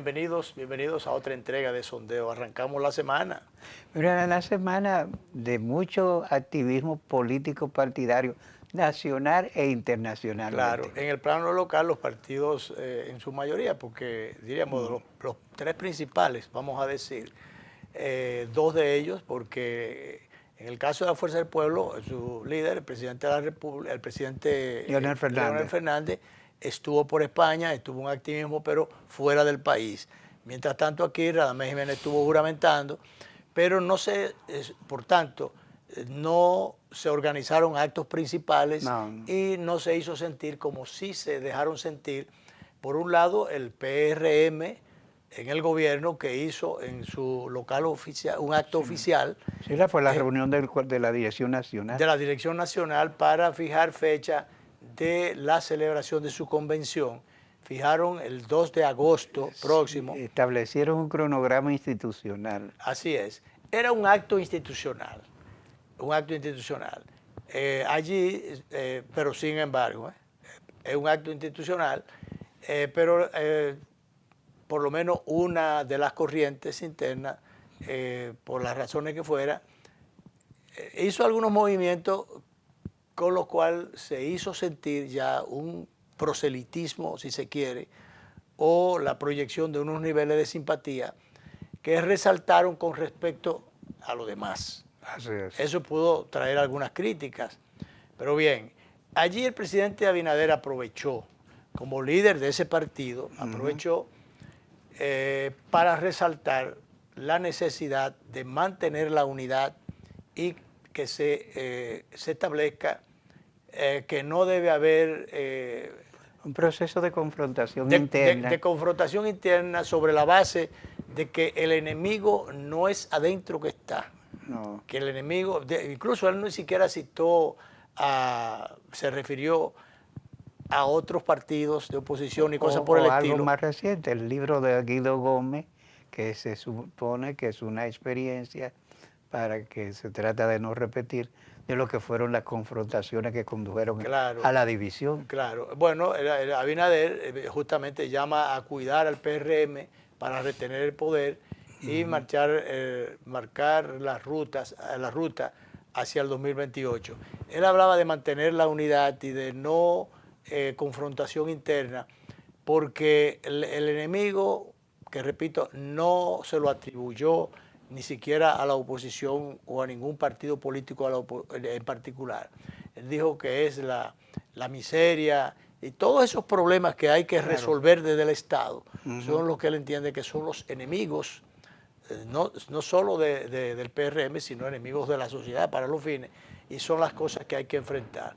bienvenidos a otra entrega de Sondeo. Arrancamos la semana. Era una semana de mucho activismo político partidario, nacional e internacional. Claro, en el plano local los partidos en su mayoría, porque diríamos los tres principales, vamos a decir, dos de ellos, porque en el caso de la Fuerza del Pueblo, su líder, el presidente de la República, el presidente Leonel Fernández, estuvo por España, estuvo en activismo, pero fuera del país. Mientras tanto aquí Radamés Jiménez estuvo juramentando, pero no se, por tanto, no se organizaron actos principales y no se hizo sentir como si se dejaron sentir, por un lado, el PRM en el gobierno que hizo en su local oficial, un acto oficial. Sí, fue la reunión de la Dirección Nacional. De la Dirección Nacional para fijar fecha de la celebración de su convención. Fijaron el 2 de agosto próximo. Establecieron un cronograma institucional. Así es. Era un acto institucional. Un acto institucional. Allí, pero sin embargo, es un acto institucional, pero por lo menos una de las corrientes internas, por las razones que fuera, hizo algunos movimientos con lo cual se hizo sentir ya un proselitismo, si se quiere, o la proyección de unos niveles de simpatía que resaltaron con respecto a lo demás. Así es. Eso pudo traer algunas críticas, pero bien, allí el presidente Abinader aprovechó, como líder de ese partido, aprovechó para resaltar la necesidad de mantener la unidad y que se establezca que no debe haber un proceso de confrontación interna. De confrontación interna sobre la base de que el enemigo no es adentro que está. No. Que el enemigo, incluso él ni siquiera citó, se refirió a otros partidos de oposición y cosas por el estilo. Algo más reciente, el libro de Guido Gómez, que se supone que es una experiencia para que se trata de no repetir de lo que fueron las confrontaciones que condujeron a la división. Claro. Bueno, Abinader justamente llama a cuidar al PRM para retener el poder y marcar la ruta hacia el 2028. Él hablaba de mantener la unidad y de no confrontación interna, porque el enemigo, que repito, no se lo atribuyó ni siquiera a la oposición o a ningún partido político en particular. Él dijo que es la miseria y todos esos problemas que hay que resolver desde el Estado son los que él entiende que son los enemigos, no solo del PRM, sino enemigos de la sociedad para los fines, y son las cosas que hay que enfrentar.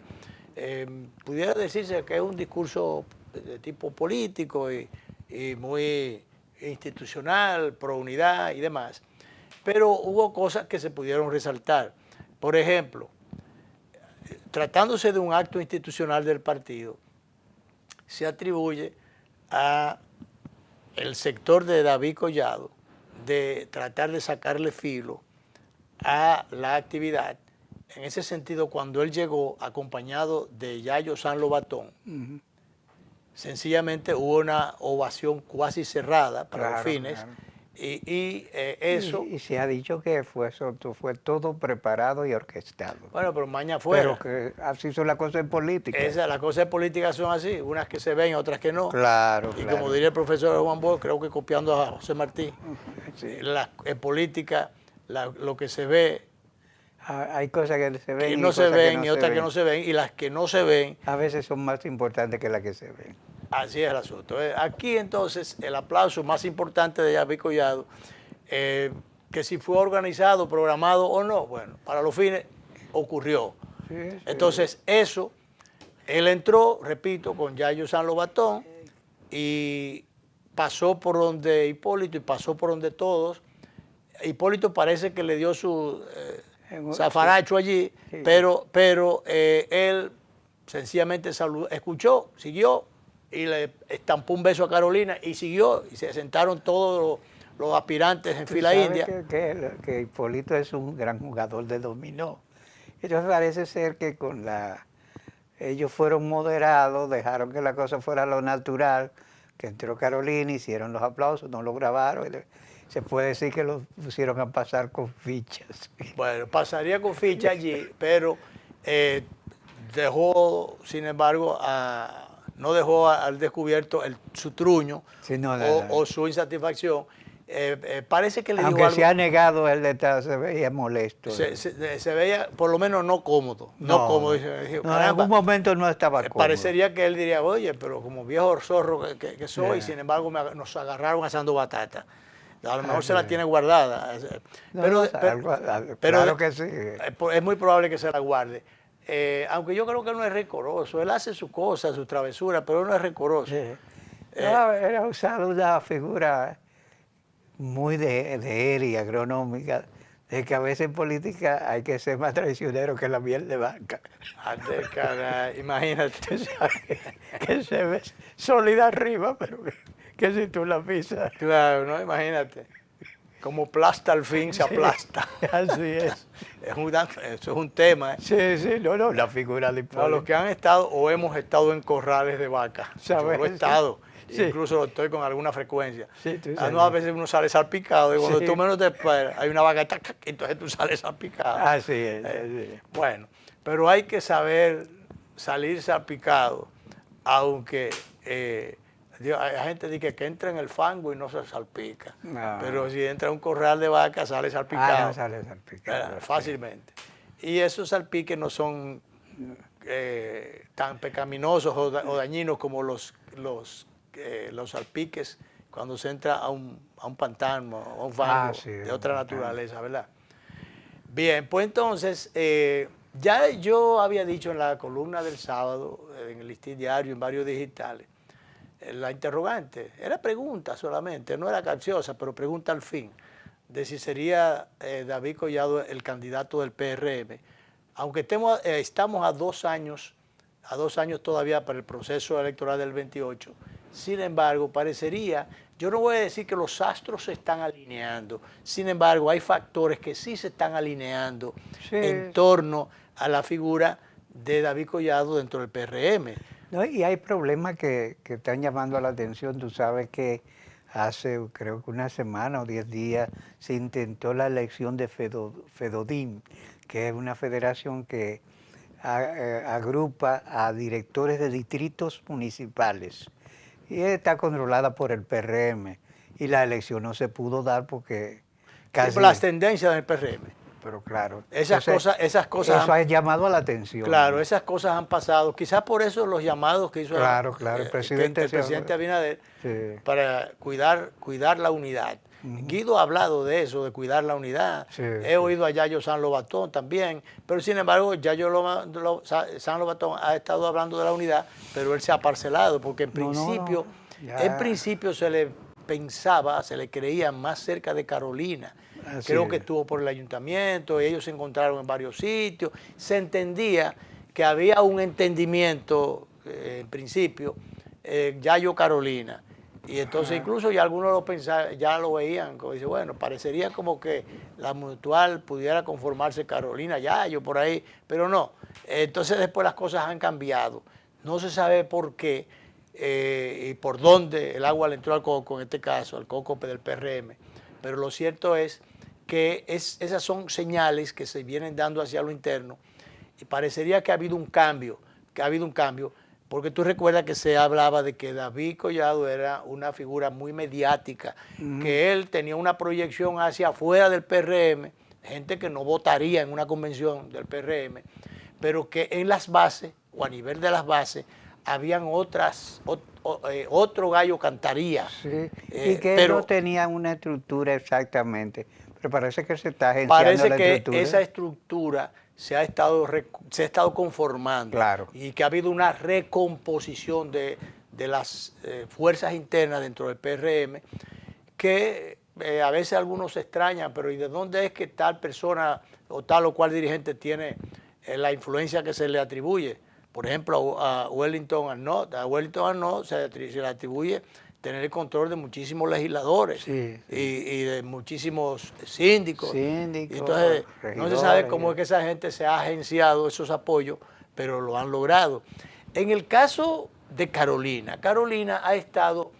Pudiera decirse que es un discurso de tipo político y muy institucional, pro unidad y demás, pero hubo cosas que se pudieron resaltar. Por ejemplo, tratándose de un acto institucional del partido, se atribuye a el sector de David Collado de tratar de sacarle filo a la actividad. En ese sentido, cuando él llegó acompañado de Yayo San Lobatón, sencillamente hubo una ovación cuasi cerrada para los fines. Claro. Eso... Y se ha dicho que fue todo preparado y orquestado. Bueno, pero mañana fuera. Pero que así son las cosas en política. Las cosas en política son así, unas que se ven, otras que no. Claro, y como diría el profesor Juan Bosch, creo que copiando a José Martí, en política lo que se ve... Hay cosas que se ven y no se ven, y otras que no se ven, y las que no se ven... A veces son más importantes que las que se ven. Así es el asunto. Aquí entonces el aplauso más importante de David Collado, que si fue organizado, programado o no, bueno, para los fines ocurrió. Sí. Entonces eso, él entró, repito, con Yayo San Lobatón y pasó por donde Hipólito y pasó por donde todos. Hipólito parece que le dio su zafaracho allí, pero él sencillamente escuchó, siguió, y le estampó un beso a Carolina y siguió, y se sentaron todos los aspirantes en fila india. Que Hipólito es un gran jugador de dominó. Entonces parece ser que ellos fueron moderados, dejaron que la cosa fuera lo natural, que entró Carolina, hicieron los aplausos, no lo grabaron. Se puede decir que lo pusieron a pasar con fichas. Bueno, pasaría con fichas allí, pero dejó, sin embargo, no dejó al descubierto su truño Sí, no, o su insatisfacción. Parece que le aunque dijo algo. se ha negado el detalle, se veía molesto. Se veía por lo menos no cómodo. No cómodo. En algún momento no estaba cómodo. Parecería que él diría, oye, pero como viejo zorro que soy, sin embargo nos agarraron asando batata. A lo mejor se la tiene guardada. Claro que sí. Es muy probable que se la guarde. Aunque yo creo que él no es rencoroso. Él hace sus cosas, sus travesuras, pero él no es rencoroso. Sí. Era usado una figura muy de él y agronómica, de que a veces en política hay que ser más traicionero que la miel de vaca. Ande, caray, imagínate. Que se ve sólida arriba, pero que si tú la pisas. Claro, ¿no? Imagínate. Como plasta al fin se aplasta. Así es. Eso es un tema. Sí, no, la figura de Para los que han estado o hemos estado en corrales de vaca. ¿Sabes? Yo lo he estado. Sí. Incluso lo estoy con alguna frecuencia. Sí, A veces uno sale salpicado y cuando tú menos te esperas, hay una vaca, entonces tú sales salpicado. Así es. Bueno, pero hay que saber salir salpicado, aunque hay gente dice que entra en el fango y no se salpica. No. Pero si entra en un corral de vaca, sale salpicado. No sale salpicado. Fácilmente. Y esos salpiques no son tan pecaminosos o dañinos como los salpiques cuando se entra a un pantano, a un fango de otra naturaleza, ¿verdad? Bien, pues entonces, ya yo había dicho en la columna del sábado, en el Listín Diario, en varios digitales, la interrogante, era pregunta solamente, no era capciosa, pero pregunta al fin, de si sería David Collado el candidato del PRM, aunque estamos a 2 años todavía para el proceso electoral del 28. Sin embargo, parecería, yo no voy a decir que los astros se están alineando, sin embargo, hay factores que sí se están alineando en torno a la figura de David Collado dentro del PRM. No, y hay problemas que están llamando la atención. Tú sabes que hace, creo que una semana o 10 días, se intentó la elección de FEDODIM, que es una federación que agrupa a directores de distritos municipales y está controlada por el PRM, y la elección no se pudo dar porque casi... Las tendencias del PRM. Pero claro. Esas cosas eso ha llamado la atención. Claro, ¿no? Esas cosas han pasado. Quizás por eso los llamados que hizo el presidente Abinader para cuidar la unidad. Guido ha hablado de eso, de cuidar la unidad. He oído a Yayo San Lobatón también, pero sin embargo Yayo San Lobatón ha estado hablando de la unidad, pero él se ha parcelado, porque en principio se le pensaba, se le creía más cerca de Carolina. Creo que estuvo por el ayuntamiento, ellos se encontraron en varios sitios, se entendía que había un entendimiento, en principio, Yayo Carolina. Y entonces incluso ya algunos lo pensaban, ya lo veían, como dice, bueno, parecería como que la Mutual pudiera conformarse Carolina, Yayo, por ahí, pero no. Entonces después las cosas han cambiado. No se sabe por qué y por dónde el agua le entró al coco, en este caso, al coco del PRM. Pero lo cierto es que esas son señales que se vienen dando hacia lo interno y parecería que ha habido un cambio, porque tú recuerdas que se hablaba de que David Collado era una figura muy mediática, que él tenía una proyección hacia afuera del PRM, gente que no votaría en una convención del PRM, pero que en las bases o a nivel de las bases habían otro gallo cantaría. Sí, y que no tenían una estructura exactamente, pero parece que se está agenciando parece la que estructura. Esa estructura se ha estado conformando, claro, y que ha habido una recomposición de las fuerzas internas dentro del PRM, que a veces algunos se extrañan, pero ¿y de dónde es que tal persona o tal o cual dirigente tiene la influencia que se le atribuye? Por ejemplo, a Wellington Arnott se le atribuye tener el control de muchísimos legisladores y de muchísimos síndicos. Entonces, no se sabe cómo es que esa gente se ha agenciado esos apoyos, pero lo han logrado. En el caso de Carolina ha estado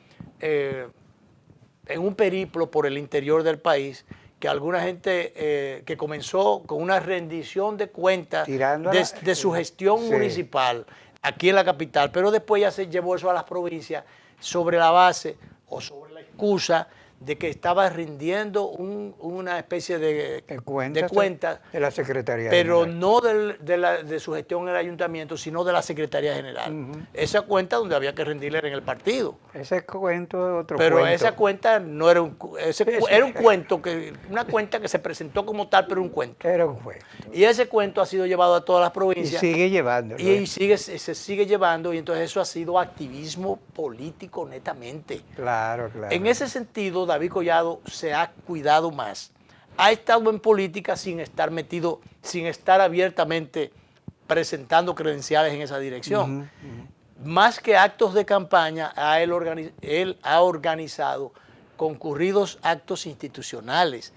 en un periplo por el interior del país, que alguna gente que comenzó con una rendición de cuentas de su gestión municipal aquí en la capital, pero después ya se llevó eso a las provincias sobre la base o sobre la excusa de que estaba rindiendo una especie de cuentas de la Secretaría pero General. no de su gestión en el ayuntamiento, sino de la Secretaría General. Esa cuenta donde había que rendirle era en el partido. Ese cuento es otro pero cuento. Esa cuenta no era era un cuento, una cuenta que se presentó como tal, pero un cuento. Era un cuento. Y ese cuento ha sido llevado a todas las provincias. Y sigue llevándolo. Y se sigue llevando, y entonces eso ha sido activismo político netamente. Claro, claro. En ese sentido, David Collado se ha cuidado más. Ha estado en política sin estar metido, sin estar abiertamente presentando credenciales en esa dirección. Más que actos de campaña, él ha organizado concurridos actos institucionales.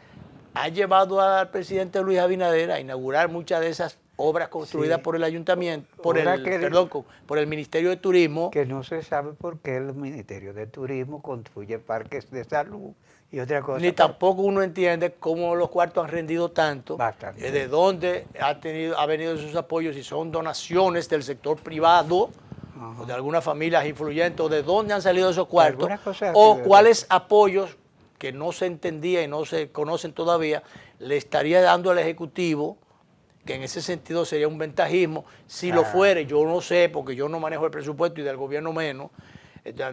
Ha llevado al presidente Luis Abinader a inaugurar muchas de esas obras construidas por el ayuntamiento, por el Ministerio de Turismo. Que no se sabe por qué el Ministerio de Turismo construye parques de salud y otra cosa. Ni tampoco uno entiende cómo los cuartos han rendido tanto, de dónde ha venido sus apoyos, si son donaciones del sector privado, o de algunas familias influyentes, o de dónde han salido esos cuartos, o cuáles apoyos que no se entendía y no se conocen todavía, le estaría dando al Ejecutivo, que en ese sentido sería un ventajismo. Si lo fuere, yo no sé, porque yo no manejo el presupuesto y del gobierno menos,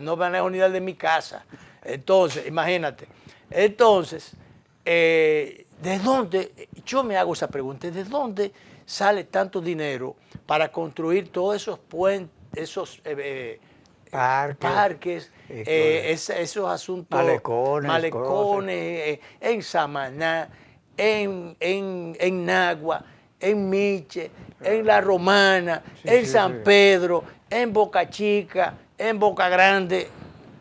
no manejo ni el de mi casa. Entonces, imagínate. Entonces, ¿de dónde? Yo me hago esa pregunta, ¿de dónde sale tanto dinero para construir todos esos puentes, esos parques, esos asuntos, malecones en Samaná, en Nagua, en Miche, en La Romana, en San Pedro, en Boca Chica, en Boca Grande,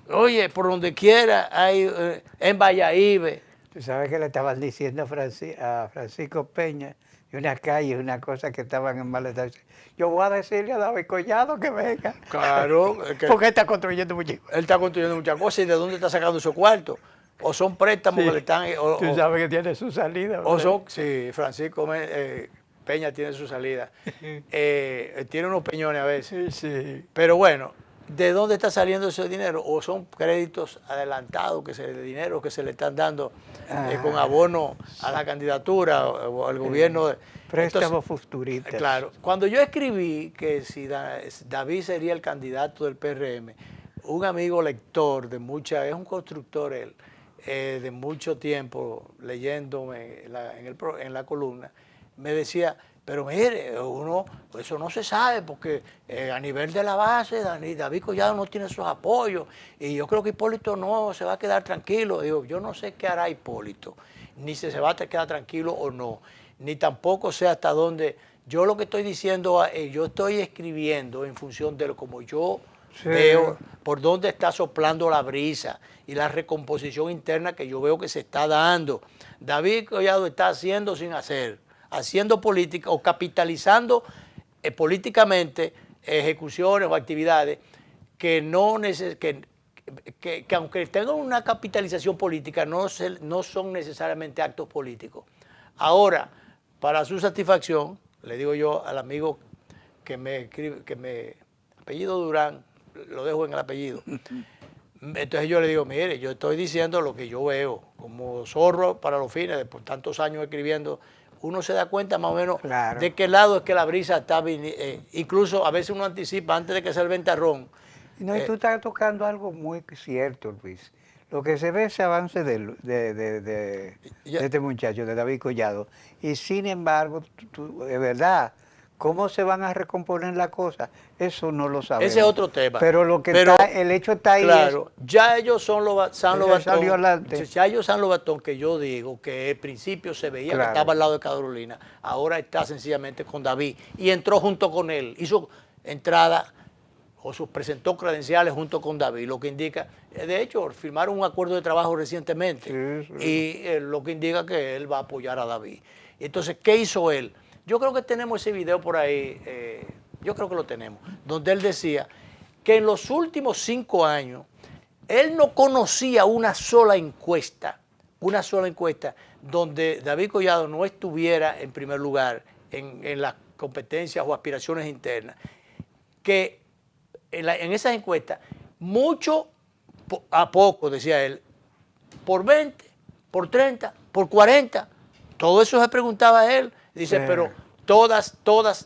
oye, por donde quiera, hay, en Valladolid? Tú sabes que le estaban diciendo a Francisco Peña, y una calle, una cosa que estaban en mal estado. Yo voy a decirle a David Collado que venga. Claro. Porque él está construyendo muchas cosas. Él está construyendo muchas cosas. ¿Y de dónde está sacando esos cuartos? O son préstamos que le están... Tú sabes que tiene su salida. O son, sí, Francisco Peña tiene su salida. Tiene unos peñones a veces. Sí. Pero bueno, ¿de dónde está saliendo ese dinero? ¿O son créditos adelantados, de dinero que se le están dando con abono a la candidatura o al gobierno? Préstamos futuristas. Claro. Cuando yo escribí que si David sería el candidato del PRM, un amigo lector es un constructor él, de mucho tiempo leyéndome en la columna, me decía, pero mire, eso no se sabe porque a nivel de la base David Collado no tiene esos apoyos y yo creo que Hipólito no se va a quedar tranquilo. Digo, yo no sé qué hará Hipólito, ni si se va a quedar tranquilo o no, ni tampoco sé hasta dónde. Yo lo que estoy diciendo, yo estoy escribiendo en función de como yo veo por dónde está soplando la brisa y la recomposición interna que yo veo que se está dando. David Collado está haciendo sin hacer, haciendo política o capitalizando políticamente ejecuciones o actividades que aunque tengan una capitalización política no son necesariamente actos políticos. Ahora, para su satisfacción, le digo yo al amigo que me escribe, apellido Durán, lo dejo en el apellido. Entonces yo le digo, mire, yo estoy diciendo lo que yo veo, como zorro para los fines, de por tantos años escribiendo, uno se da cuenta más o menos de qué lado es que la brisa está viniendo. Incluso a veces umo anticipa antes de que sea el ventarrón. No, y tú estás tocando algo muy cierto, Luis. Lo que se ve es ese avance de este muchacho, de David Collado. Y sin embargo, de verdad, ¿cómo se van a recomponer las cosas? Eso no lo sabemos. Ese es otro tema. Pero el hecho está ahí. Claro, ya ellos son los San Lobatón. Ya ellos San Lobatón, que yo digo que al principio se veía que estaba al lado de Carolina, ahora está sencillamente con David y entró junto con él. Hizo entrada o presentó credenciales junto con David, lo que indica, de hecho, firmaron un acuerdo de trabajo recientemente y lo que indica que él va a apoyar a David. Entonces, ¿qué hizo él? Yo creo que tenemos ese video por ahí, yo creo que lo tenemos, donde él decía que en los últimos 5 años él no conocía una sola encuesta donde David Collado no estuviera en primer lugar en las competencias o aspiraciones internas, que en esas encuestas, mucho a poco, decía él, por 20, por 30, por 40, todo eso se preguntaba él. Dice, pero todas,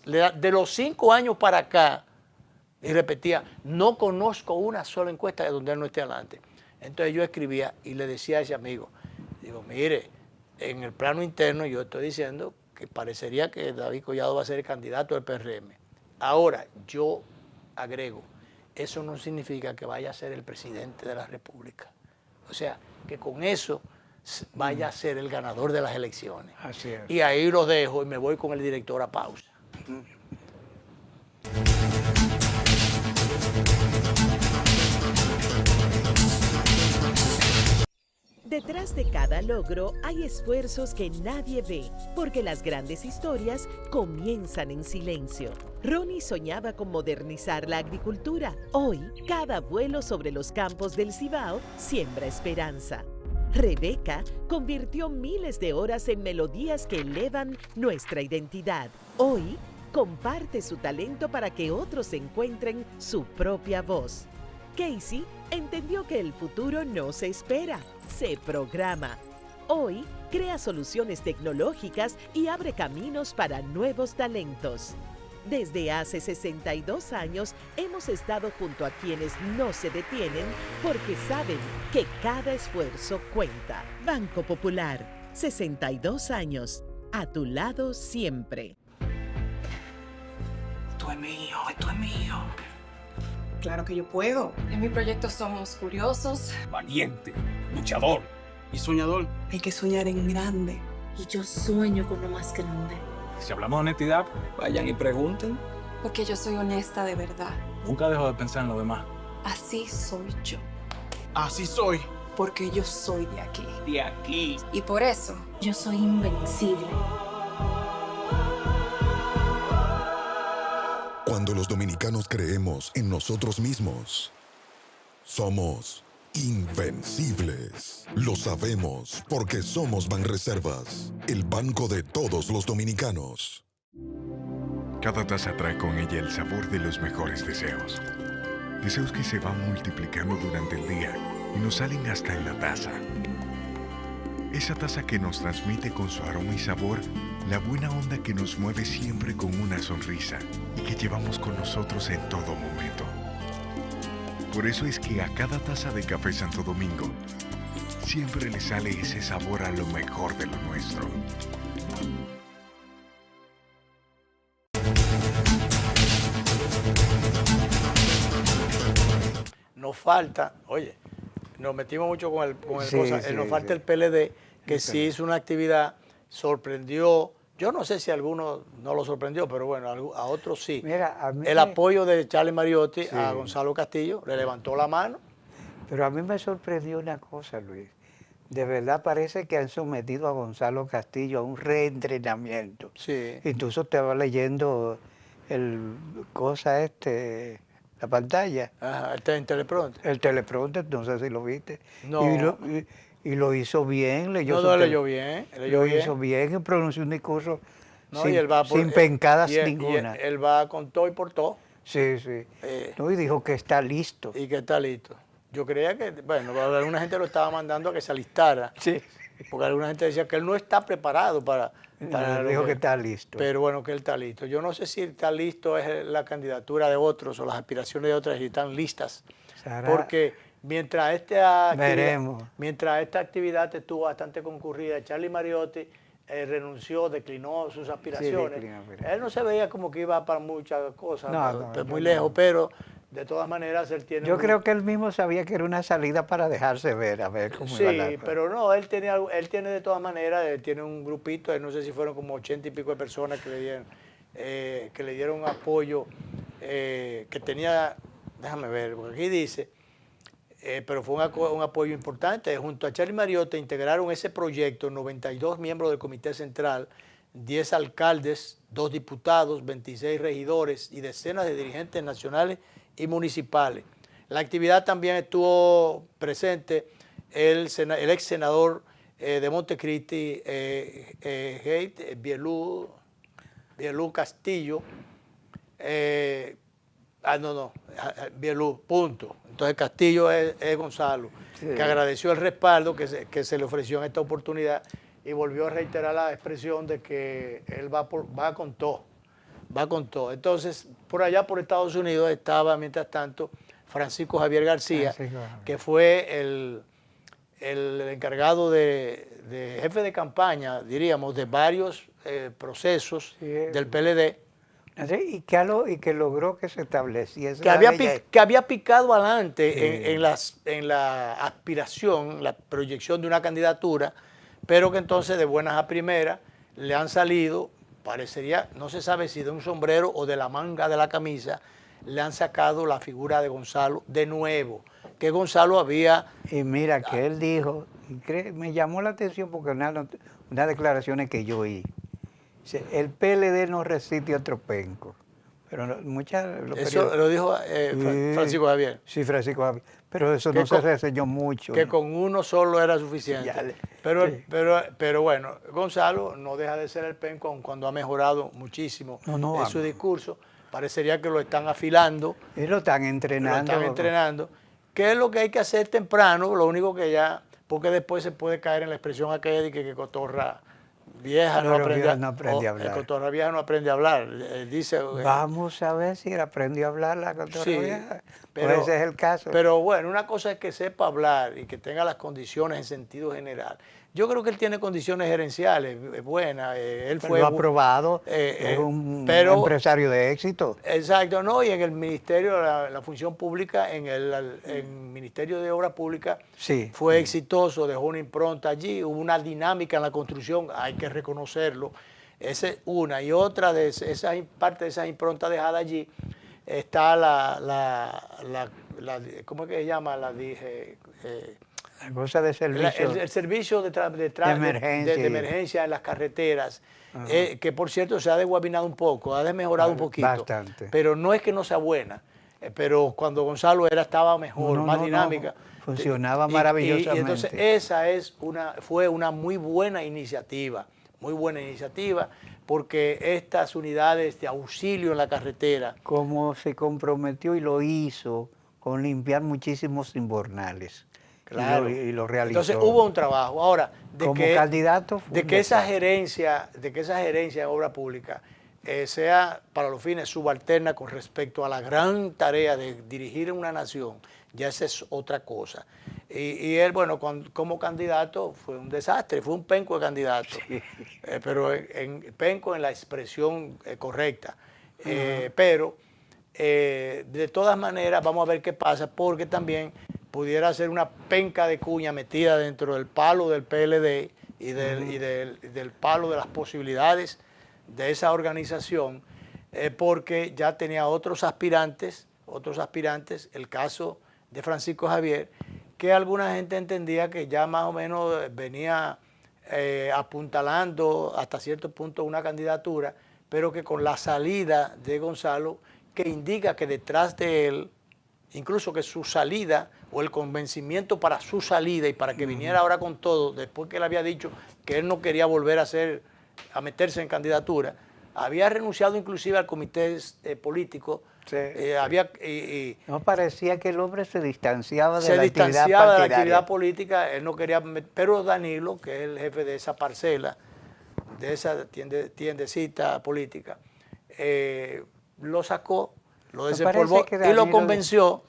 de los 5 años para acá, y repetía, no conozco una sola encuesta de donde él no esté adelante. Entonces yo escribía y le decía a ese amigo, digo, mire, en el plano interno yo estoy diciendo que parecería que David Collado va a ser el candidato del PRM. Ahora, yo agrego, eso no significa que vaya a ser el presidente de la República. O sea, que con eso vaya a ser el ganador de las elecciones. Así es. Y ahí lo dejo y me voy con el director a pausa. Detrás de cada logro hay esfuerzos que nadie ve, porque las grandes historias comienzan en silencio. Ronnie soñaba con modernizar la agricultura. Hoy, cada vuelo sobre los campos del Cibao siembra esperanza. Rebeca convirtió miles de horas en melodías que elevan nuestra identidad. Hoy, comparte su talento para que otros encuentren su propia voz. Casey entendió que el futuro no se espera, se programa. Hoy, crea soluciones tecnológicas y abre caminos para nuevos talentos. Desde hace 62 años hemos estado junto a quienes no se detienen porque saben que cada esfuerzo cuenta. Banco Popular, 62 años, a tu lado siempre. Esto es mío, esto es mío. Claro que yo puedo. En mi proyecto somos curiosos, valiente, luchador Y soñador. Hay que soñar en grande. Y yo sueño con lo más grande. Si hablamos de honestidad, Vayan y pregunten. porque yo soy honesta de verdad. nunca dejo de pensar en lo demás. Así soy yo. Así soy. Porque yo soy de aquí. De aquí. Y por eso, Yo soy invencible. Cuando los dominicanos creemos en nosotros mismos, somos invencibles. Lo sabemos porque somos Banreservas, el banco de todos los dominicanos. Cada taza trae con ella el sabor de los mejores deseos. Deseos que se van multiplicando durante el día y nos salen hasta en la taza. Esa taza que nos transmite con su aroma y sabor la buena onda que nos mueve siempre con una sonrisa y que llevamos con nosotros en todo momento. Por eso es que a cada taza de Café Santo Domingo siempre le sale ese sabor a lo mejor de lo nuestro. Nos falta, oye, nos metimos mucho con el Sí, cosa, sí, nos falta sí. el PLD, que Sí. sí hizo una actividad, sorprendió, yo no sé si a algunos no lo sorprendió, pero bueno, a otros sí. Mira, a mí El apoyo de Charlie Mariotti Sí. a Gonzalo Castillo, le levantó la mano. Pero a mí me sorprendió una cosa, Luis. De verdad parece que han sometido a Gonzalo Castillo a un reentrenamiento. Sí. Incluso estaba leyendo la pantalla, Ajá, en teleprompter. el teleprompter, no sé si lo viste. No. Y lo hizo bien, leyó No, su no, tele- leyó bien, Lo hizo bien y pronunció un discurso No, sin, y él va por- sin pencadas y él- ninguna. y él va con todo y por todo, Sí, sí. No, y dijo que está listo. y que está listo. Yo creía que, bueno, alguna gente lo estaba mandando a que se alistara, Sí. porque alguna gente decía que él no está preparado para lo Dijo que está listo. Pero bueno, que él está listo. Yo no sé si está listo es la candidatura de otros o las aspiraciones de otras si están listas. Será- Porque mientras Veremos. esta actividad estuvo bastante concurrida, Charlie Mariotti renunció, declinó sus aspiraciones. declinó. Él no se veía como que iba para muchas cosas, No, muy no. lejos, pero de todas maneras él tiene... Yo creo que él mismo sabía que era una salida para dejarse ver, a ver cómo iba la Sí, cosa. pero no, él tiene de todas maneras, él tiene un grupito, no sé si fueron como 80 y pico de personas que le dieron apoyo, que tenía, déjame ver, porque aquí dice, pero fue un apoyo importante. Junto a Charlie Mariotti integraron ese proyecto 92 miembros del Comité Central, 10 alcaldes, 2 diputados, 26 regidores y decenas de dirigentes nacionales y municipales. La actividad también estuvo presente el ex senador de Montecristi, Bielú Castillo, Bielú, punto. Entonces Castillo es Gonzalo, sí, que agradeció el respaldo que se le ofreció en esta oportunidad y volvió a reiterar la expresión de que él va con todo, va con todo. Entonces, por allá por Estados Unidos estaba, mientras tanto, Francisco Javier García, que fue el encargado de jefe de campaña, diríamos, de varios procesos del PLD. Y que logró que se estableciese. Que había picado adelante en la aspiración, la proyección de una candidatura, pero que entonces de buenas a primeras le han salido, parecería, no se sabe si de un sombrero o de la manga de la camisa, le han sacado la figura de Gonzalo de nuevo, que Gonzalo había... Y mira, que él dijo, me llamó la atención porque unas declaraciones que yo oí, el PLD no resiste otro penco. Pero eso lo dijo Francisco Javier. Sí, Francisco Javier. Pero eso no se reseñó mucho. Que con uno solo era suficiente. Pero bueno, Gonzalo no deja de ser el penco, aun cuando ha mejorado muchísimo en su discurso. Parecería que lo están afilando. Y lo están entrenando. ¿Qué es lo que hay que hacer temprano? Lo único que ya, porque después se puede caer en la expresión aquella de que cotorra vieja no aprende a hablar. Cotorra vieja no aprende a hablar. Dice, vamos a ver si él aprendió a hablar la cotorra vieja. Pero ese es el caso. Pero bueno, una cosa es que sepa hablar y que tenga las condiciones en sentido general. Yo creo que él tiene condiciones gerenciales buenas. Él fue lo ha probado, es un empresario de éxito. Exacto, ¿no? Y en el Ministerio, la función pública, en el Ministerio de Obras Públicas, fue exitoso, dejó una impronta allí, hubo una dinámica en la construcción, hay que reconocerlo. Esa es una. Y otra de parte de esa impronta dejada allí está ¿cómo es que se llama? La cosa de servicio. El servicio de emergencia en las carreteras, que por cierto se ha desguabinado un poco, ha desmejorado un poquito. Bastante. Pero no es que no sea buena, pero cuando Gonzalo estaba mejor, más dinámica. Funcionaba maravillosamente. Y entonces esa fue una muy buena iniciativa, porque estas unidades de auxilio en la carretera. Como se comprometió y lo hizo con limpiar muchísimos invernales. Claro. Y lo realizó. Entonces hubo un trabajo. Ahora, candidato de que esa gerencia en obra pública sea para los fines subalterna con respecto a la gran tarea de dirigir una nación, ya esa es otra cosa. Y él, bueno, como candidato fue un desastre, fue un penco de candidato, pero penco en la expresión correcta. Pero de todas maneras vamos a ver qué pasa, porque también pudiera ser una penca de cuña metida dentro del palo del PLD y del palo de las posibilidades de esa organización, porque ya tenía otros aspirantes, el caso de Francisco Javier, que alguna gente entendía que ya más o menos venía apuntalando hasta cierto punto una candidatura, pero que con la salida de Gonzalo, que indica que detrás de él, incluso que su salida o el convencimiento para su salida y para que viniera ahora con todo, después que él había dicho que él no quería volver a meterse en candidatura, había renunciado inclusive al comité político. No parecía que el hombre se distanciaba de la actividad política, él no quería, pero Danilo, que es el jefe de esa parcela, de esa tiendecita política, lo sacó, lo desempolvó y lo convenció.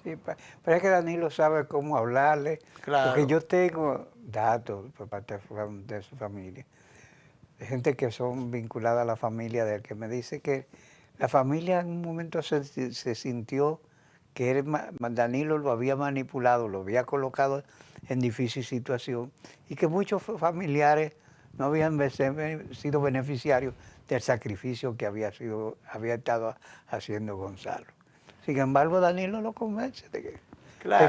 Parece que Danilo sabe cómo hablarle, porque yo tengo datos por parte de su familia, de gente que son vinculadas a la familia de él, que me dice que la familia en un momento se sintió que Danilo lo había manipulado, lo había colocado en difícil situación y que muchos familiares no habían sido beneficiarios del sacrificio que había estado haciendo Gonzalo. Sin embargo, Danilo lo convence de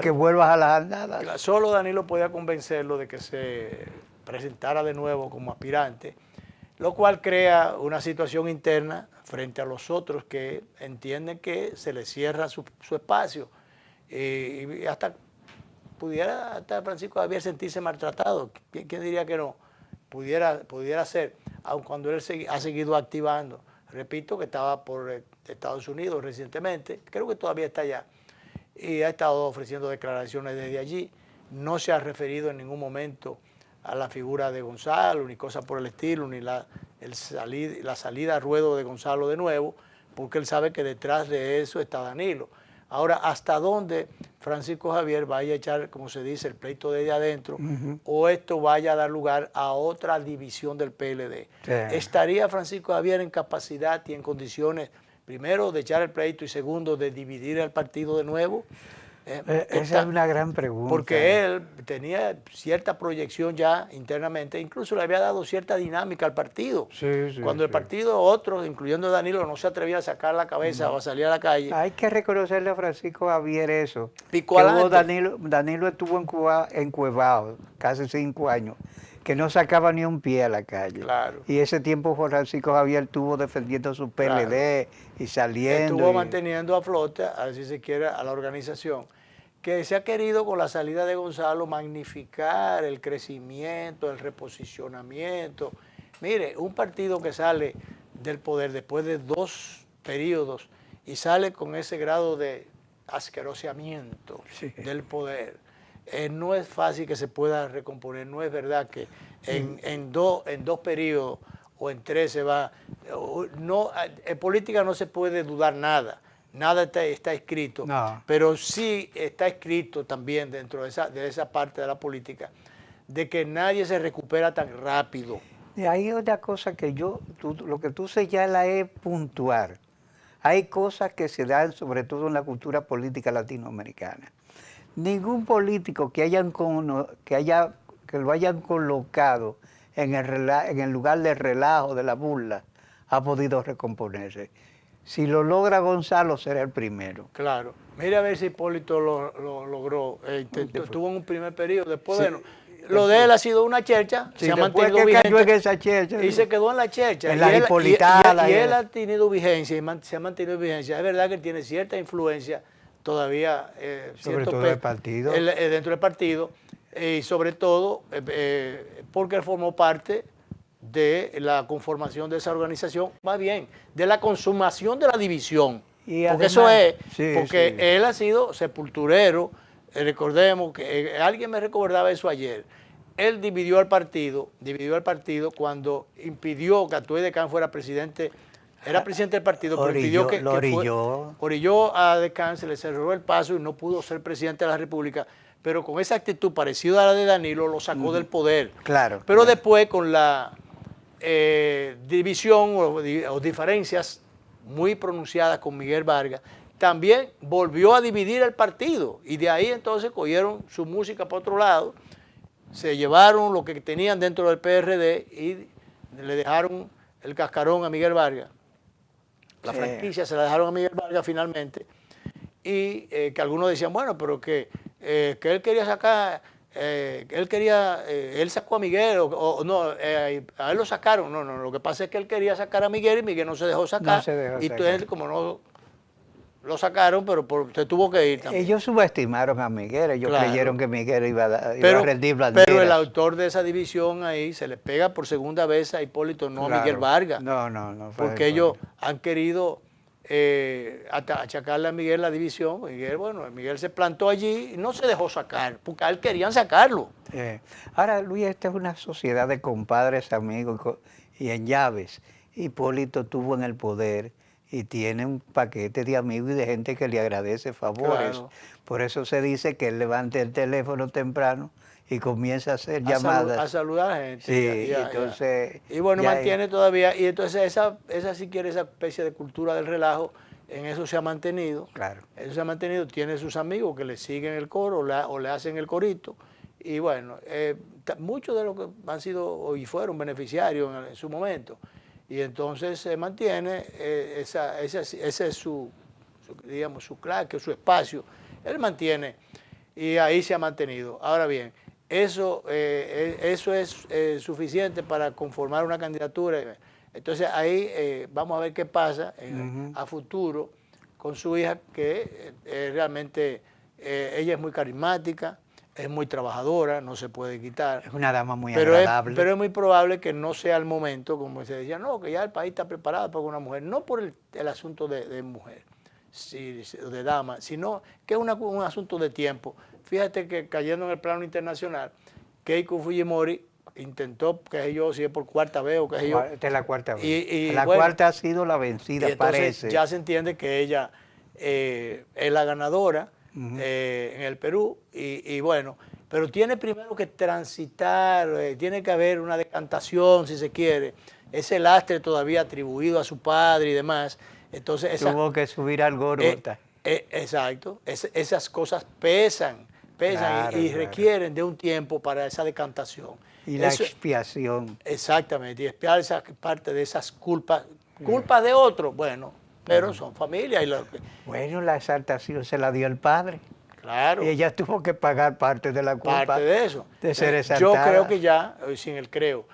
que vuelvas a las andadas. Solo Danilo podía convencerlo de que se presentara de nuevo como aspirante, lo cual crea una situación interna frente a los otros que entienden que se les cierra su espacio. Y hasta pudiera hasta Francisco Javier sentirse maltratado. ¿Quién diría que no? Pudiera ser, aun cuando él ha seguido activando. Repito que estaba por Estados Unidos recientemente, creo que todavía está allá, y ha estado ofreciendo declaraciones desde allí. No se ha referido en ningún momento a la figura de Gonzalo, ni cosa por el estilo, ni la salida a ruedo de Gonzalo de nuevo, porque él sabe que detrás de eso está Danilo. Ahora, ¿hasta dónde Francisco Javier vaya a echar, como se dice, el pleito desde adentro, o esto vaya a dar lugar a otra división del PLD? Sí. ¿Estaría Francisco Javier en capacidad y en condiciones, primero, de echar el pleito y segundo, de dividir el partido de nuevo? Esa es una gran pregunta. Porque él tenía cierta proyección ya internamente, incluso le había dado cierta dinámica al partido. Cuando el partido, otros, incluyendo Danilo, no se atrevía a sacar la cabeza o a salir a la calle. Hay que reconocerle a Francisco Javier eso. Danilo estuvo encuevado casi 5 años, que no sacaba ni un pie a la calle. Claro. Y ese tiempo Francisco Javier estuvo defendiendo su PLD y saliendo. Estuvo manteniendo a flote, así se quiere, a la organización, que se ha querido con la salida de Gonzalo magnificar el crecimiento, el reposicionamiento. Mire, un partido que sale del poder después de 2 periodos y sale con ese grado de asqueroseamiento del poder, no es fácil que se pueda recomponer. No es verdad que en dos periodos o en 3 se va. No, en política no se puede dudar nada. Nada está escrito, pero sí está escrito también dentro de esa parte de la política, de que nadie se recupera tan rápido. Y hay otra cosa que lo que tú señalas es puntual. Hay cosas que se dan sobre todo en la cultura política latinoamericana. Ningún político que lo hayan colocado en el lugar del relajo, de la burla, ha podido recomponerse. Si lo logra Gonzalo, será el primero. Claro. Mira a ver si Hipólito lo logró. Estuvo en un primer periodo. Después, bueno, lo de él ha sido una chercha. Se ha mantenido vigente. Cayó en esa chercha. Y se quedó en la chercha. En la Hipolitana. Y él ha tenido vigencia, y se ha mantenido en vigencia. Es verdad que él tiene cierta influencia todavía. Sobre todo del partido. Dentro del partido. Y sobre todo porque él formó parte de la conformación de esa organización, más bien, de la consumación de la división. Porque además, eso es, porque él ha sido sepulturero. Recordemos que alguien me recordaba eso ayer. Él dividió al partido cuando impidió que Atuey Decán fuera presidente. Era presidente del partido, pero impidió que orilló a Decán, se le cerró el paso y no pudo ser presidente de la República. Pero con esa actitud parecida a la de Danilo, lo sacó del poder. Claro. Pero después, con la división o diferencias muy pronunciadas con Miguel Vargas, también volvió a dividir el partido. Y de ahí entonces cogieron su música para otro lado, se llevaron lo que tenían dentro del PRD y le dejaron el cascarón a Miguel Vargas. La franquicia se la dejaron a Miguel Vargas finalmente. Y que algunos decían, bueno, pero que él quería sacar, él sacó a Miguel, a él lo sacaron. No, lo que pasa es que él quería sacar a Miguel y Miguel no se dejó sacar. Y entonces, como no lo sacaron, pero se tuvo que ir también. Ellos subestimaron a Miguel, ellos creyeron que Miguel iba a rendir banderas. Pero el autor de esa división ahí se le pega por segunda vez a Hipólito, no a Miguel Vargas. No. Porque ellos han querido achacarle a Miguel la división. Miguel se plantó allí y no se dejó sacar, porque a él querían sacarlo. Ahora, Luis, esta es una sociedad de compadres, amigos y en llaves. Hipólito estuvo en el poder y tiene un paquete de amigos y de gente que le agradece favores. Claro. Por eso se dice que él levanta el teléfono temprano y comienza a hacer llamadas. A saludar a gente. Sí, entonces... Y bueno, mantiene todavía, y entonces esa si quiere, esa especie de cultura del relajo, en eso se ha mantenido. Claro. Eso se ha mantenido, tiene sus amigos que le siguen el coro o le hacen el corito. Y bueno, muchos de los que han sido y fueron beneficiarios en su momento. Y entonces se mantiene, ese es su claque, su espacio. Él mantiene, y ahí se ha mantenido. Ahora bien, eso es suficiente para conformar una candidatura. Entonces ahí vamos a ver qué pasa a futuro con su hija, que realmente ella es muy carismática, es muy trabajadora, no se puede quitar. Es una dama muy pero agradable. Pero es muy probable que no sea el momento, como se decía, no, que ya el país está preparado para una mujer, no por el asunto de mujer, de dama, sino que es un asunto de tiempo. Fíjate que cayendo en el plano internacional, Keiko Fujimori intentó, qué sé yo, si es por cuarta vez o qué sé yo. Esta es la cuarta vez. Y la bueno, cuarta ha sido la vencida, y entonces parece. ya se entiende que ella es la ganadora en el Perú y bueno, pero tiene primero que transitar, tiene que haber una decantación, si se quiere, ese lastre todavía atribuido a su padre y demás. Entonces tuvo que subir al Gólgota. Exacto, esas cosas pesan claro, y requieren de un tiempo para esa decantación. Y la expiación. Exactamente, y expiar esa parte de esas culpas de otros, bueno, pero son familia. Bueno, la exaltación se la dio el padre. Claro. Y ella tuvo que pagar parte de la culpa. Parte de eso. De ser exaltada. Yo creo que ya, sin el creo,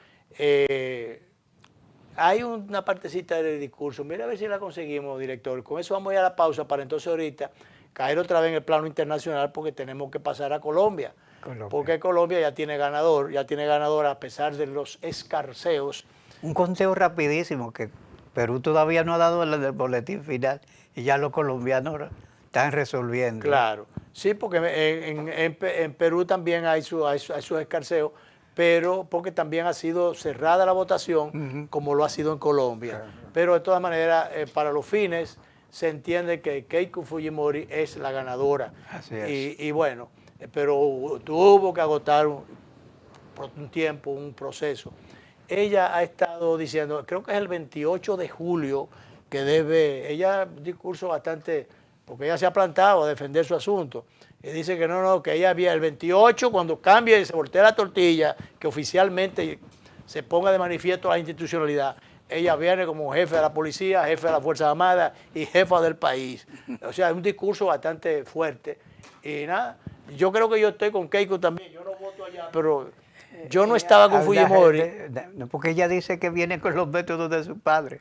hay una partecita del discurso. Mira a ver si la conseguimos, director. Con eso vamos a ir a la pausa para entonces ahorita caer otra vez en el plano internacional porque tenemos que pasar a Colombia. Porque Colombia ya tiene ganador a pesar de los escarceos. Un conteo rapidísimo que Perú todavía no ha dado el boletín final y ya los colombianos están resolviendo. Claro, sí, porque en Perú también hay sus escarceos, pero porque también ha sido cerrada la votación como lo ha sido en Colombia. Claro. Pero de todas maneras, para los fines, se entiende que Keiko Fujimori es la ganadora. Así es. Y bueno, pero tuvo que agotar un tiempo, un proceso. Ella ha estado diciendo, creo que es el 28 de julio que ella un discurso bastante, porque ella se ha plantado a defender su asunto. Y dice que no, que ella había el 28, cuando cambie y se voltee la tortilla, que oficialmente se ponga de manifiesto la institucionalidad. Ella viene como jefe de la policía, jefe de las Fuerzas Armadas y jefa del país. O sea, es un discurso bastante fuerte. Y nada, yo creo que yo estoy con Keiko también. Yo no voto allá, pero yo no estaba con Fujimori. Porque ella dice que viene con los métodos de su padre.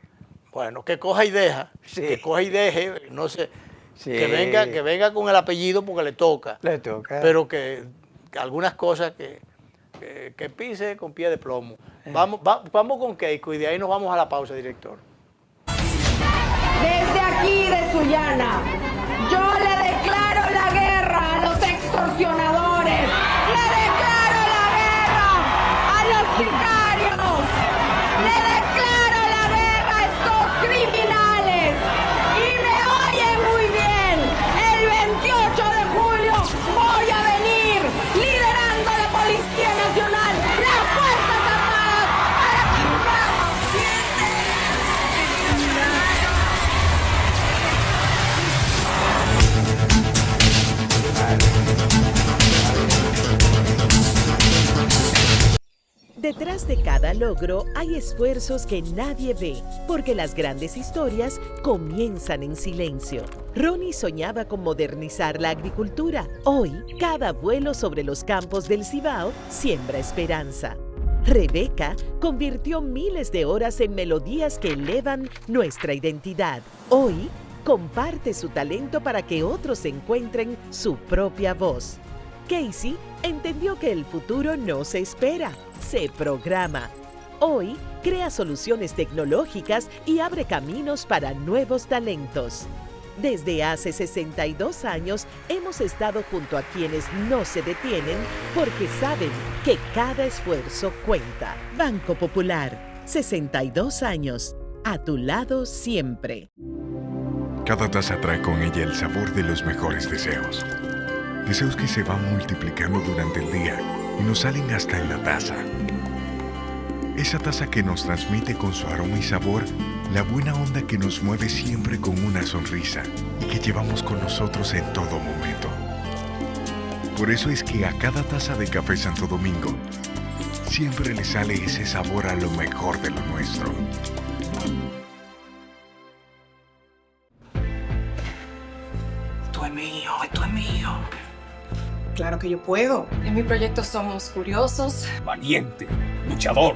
Bueno, que coja y deja. Sí. Que coja y deje, no sé. Sí. Que venga con el apellido porque le toca. Le toca. Pero que algunas cosas que pise con pie de plomo. Vamos con Keiko y de ahí nos vamos a la pausa, director. Desde aquí de Sullana, yo le declaro la guerra a los extorsionadores. Le declaro la guerra a los sicarios. Le declaro la guerra a estos criminales. Y me oyen muy bien. El 28 de julio voy a venir liderando la Policía Nacional, las Fuerzas Armadas, para Detrás de cada logro hay esfuerzos que nadie ve, porque las grandes historias comienzan en silencio. Ronnie soñaba con modernizar la agricultura. Hoy, cada vuelo sobre los campos del Cibao siembra esperanza. Rebeca convirtió miles de horas en melodías que elevan nuestra identidad. Hoy, comparte su talento para que otros encuentren su propia voz. Casey entendió que el futuro no se espera, se programa. Hoy, crea soluciones tecnológicas y abre caminos para nuevos talentos. Desde hace 62 años hemos estado junto a quienes no se detienen porque saben que cada esfuerzo cuenta. Banco Popular, 62 años, a tu lado siempre. Cada taza trae con ella el sabor de los mejores deseos. Deseos que se van multiplicando durante el día y nos salen hasta en la taza. Esa taza que nos transmite con su aroma y sabor la buena onda que nos mueve siempre con una sonrisa y que llevamos con nosotros en todo momento. Por eso es que a cada taza de Café Santo Domingo siempre le sale ese sabor a lo mejor de lo nuestro. Esto es mío, esto es mío. Claro que yo puedo. En mi proyecto somos curiosos, valiente, luchador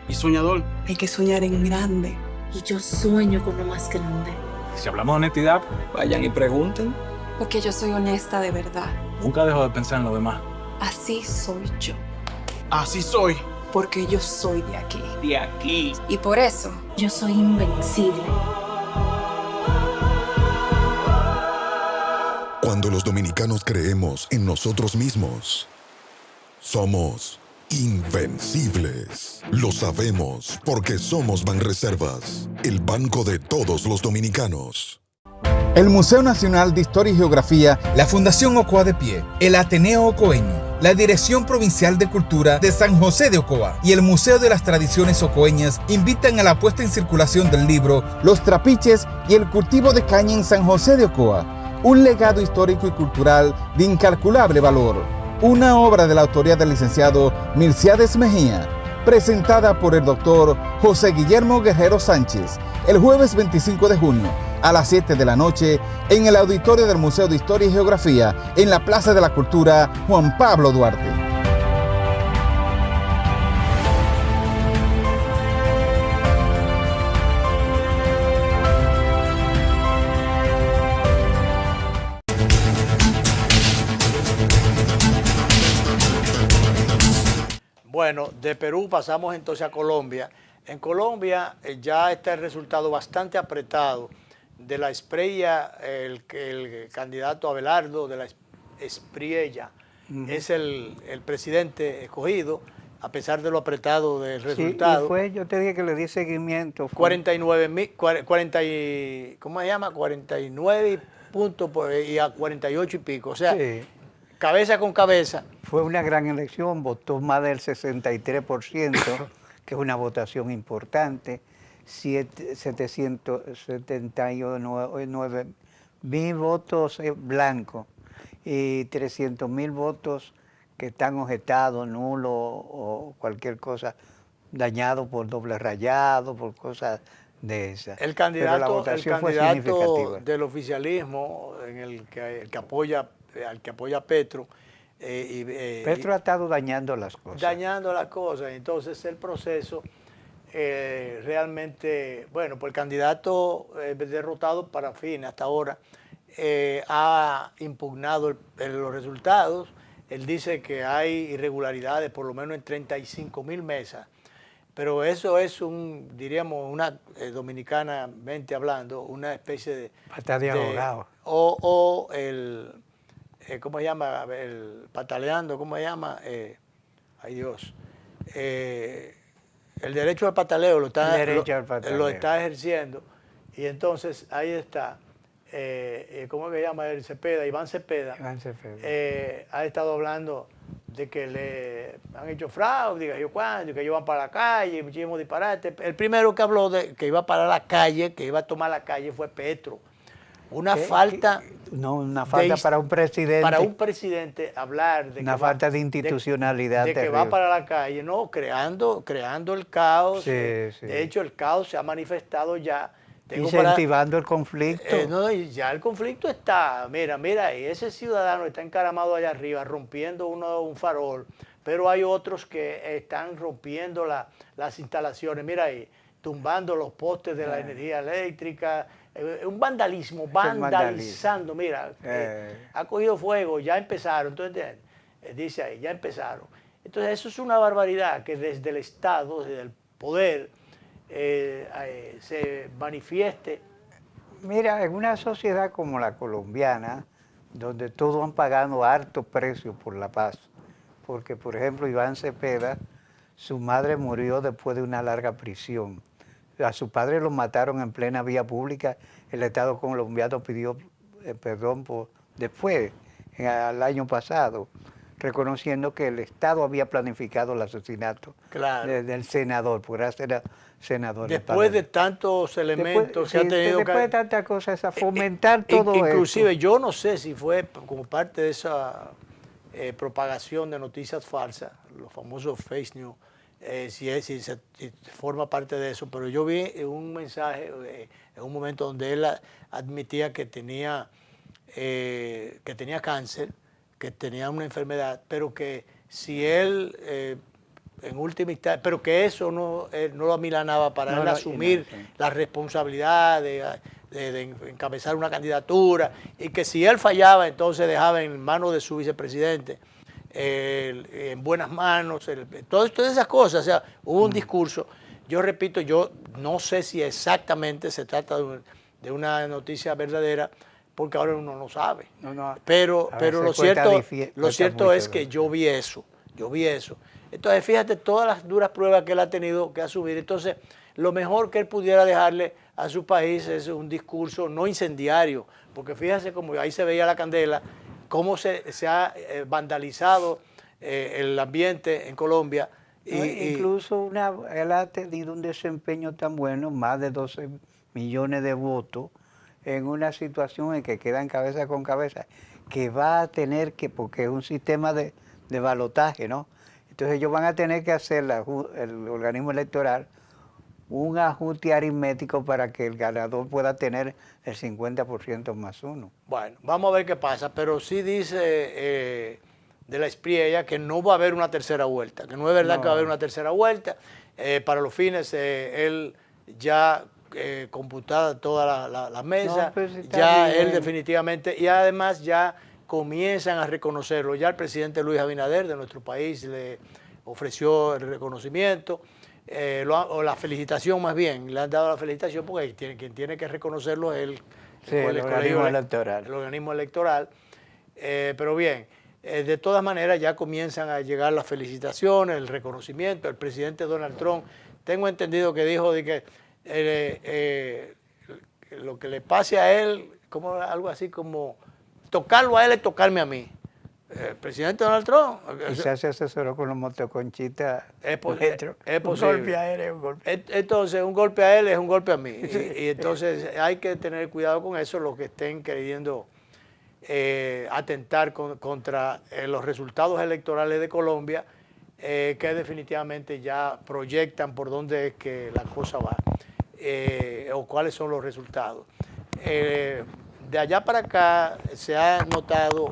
y soñador. Hay que soñar en grande. Y yo sueño con lo más grande. Si hablamos de honestidad, vayan y pregunten. Porque yo soy honesta de verdad. Nunca dejo de pensar en lo demás. Así soy yo. Así soy. Porque yo soy de aquí. De aquí. Y por eso, Yo soy invencible. Cuando los dominicanos creemos en nosotros mismos, somos invencibles. Lo sabemos porque somos Banreservas, el banco de todos los dominicanos. El Museo Nacional de Historia y Geografía, la Fundación Ocoa de Pie, el Ateneo Ocoeño, la Dirección Provincial de Cultura de San José de Ocoa y el Museo de las Tradiciones Ocoeñas invitan a la puesta en circulación del libro Los Trapiches y el cultivo de caña en San José de Ocoa, un legado histórico y cultural de incalculable valor. Una obra de la autoría del licenciado Milciades Mejía, presentada por el doctor José Guillermo Guerrero Sánchez, el jueves 25 de junio a las 7 de la noche en el auditorio del Museo de Historia y Geografía en la Plaza de la Cultura Juan Pablo Duarte. Bueno, de Perú pasamos entonces a Colombia. En Colombia ya está el resultado bastante apretado de la Espriella, el candidato Abelardo de la Espriella. Es el presidente escogido, a pesar de lo apretado del resultado. Sí, yo te dije que le di seguimiento. 49 puntos y a 48 y pico. O sea, sí, cabeza con cabeza. Fue una gran elección, votó más del 63%, que es una votación importante. 779.000 votos blancos y 300.000 votos que están objetados, nulos o cualquier cosa, dañado por doble rayado, por cosas de esas. El candidato del oficialismo, el que apoya a Petro, Petro ha estado dañando las cosas. Entonces el proceso realmente, bueno, pues el candidato derrotado para fin hasta ahora ha impugnado los resultados. Él dice que hay irregularidades por lo menos en 35.000 mesas, pero eso es diríamos, dominicanamente hablando, una especie de... Pata de abogado. O ¿cómo se llama? El pataleando, ¿cómo se llama? Ay Dios. El derecho al pataleo lo está ejerciendo. Y entonces ahí está. ¿Cómo se llama? Iván Cepeda. Ha estado hablando de que le han hecho fraude, que ellos van para la calle, muchísimos disparates. El primero que habló de que iba para la calle, que iba a tomar la calle fue Petro. Una falta para un presidente. Para un presidente hablar de una falta de institucionalidad. De que va para la calle, no, creando el caos. Sí. De hecho, el caos se ha manifestado ya. Incentivando el conflicto. No, y ya el conflicto está. Mira, y ese ciudadano está encaramado allá arriba, rompiendo un farol, pero hay otros que están rompiendo las instalaciones. Mira ahí, tumbando los postes de la energía eléctrica. Un vandalismo, vandalizando, mira, ha cogido fuego, ya empezaron, entonces dice ahí, ya empezaron. Entonces eso es una barbaridad que desde el Estado, desde el poder, se manifieste. Mira, en una sociedad como la colombiana, donde todos han pagado altos precios por la paz, porque por ejemplo Iván Cepeda, su madre murió después de una larga prisión. A su padre lo mataron en plena vía pública. El Estado colombiano pidió perdón después, al año pasado, reconociendo que el Estado había planificado el asesinato del senador, porque era senador. Después de tantos elementos que ha tenido después de tantas cosas, a fomentar todo esto. Inclusive yo no sé si fue como parte de esa propagación de noticias falsas, los famosos fake news, si forma parte de eso, pero yo vi un mensaje en un momento donde él admitía que tenía cáncer, que tenía una enfermedad, pero que si él en última instancia, pero que eso no lo amilanaba para él asumir la responsabilidad de de encabezar una candidatura, y que si él fallaba, entonces dejaba en manos de su vicepresidente, en buenas manos, todas esas cosas. O sea, hubo un discurso. Yo repito, yo no sé si exactamente se trata de una noticia verdadera, porque ahora uno no sabe. Pero lo cierto es que yo vi eso. Entonces, fíjate todas las duras pruebas que él ha tenido que asumir. Entonces, lo mejor que él pudiera dejarle a su país es un discurso no incendiario, porque fíjese como ahí se veía la candela, cómo se ha vandalizado el ambiente en Colombia. Incluso él ha tenido un desempeño tan bueno, más de 12 millones de votos, en una situación en que quedan cabeza con cabeza, que va a tener que, porque es un sistema de balotaje, ¿no? Entonces ellos van a tener que hacer, el organismo electoral, un ajuste aritmético para que el ganador pueda tener el 50% más uno. Bueno, vamos a ver qué pasa, pero sí dice de la Espriella que no va a haber una tercera vuelta, que no es verdad que va a haber una tercera vuelta. Para los fines, él ya computada toda la mesa, ya él definitivamente, y además ya comienzan a reconocerlo. Ya el presidente Luis Abinader de nuestro país le ofreció el reconocimiento, o la felicitación más bien, le han dado la felicitación porque quien tiene que reconocerlo es el organismo electoral. Pero bien, de todas maneras ya comienzan a llegar las felicitaciones, el reconocimiento. El presidente Donald Trump, tengo entendido que dijo de que lo que le pase a él, como algo así como tocarlo a él es tocarme a mí. El presidente Donald Trump. Quizás se asesoró con los motoconchitas. Es posible. Un golpe a él es un golpe. Entonces, un golpe a él es un golpe a mí. Y entonces hay que tener cuidado con eso, los que estén queriendo atentar contra los resultados electorales de Colombia, que definitivamente ya proyectan por dónde es que la cosa va, o cuáles son los resultados. De allá para acá se ha notado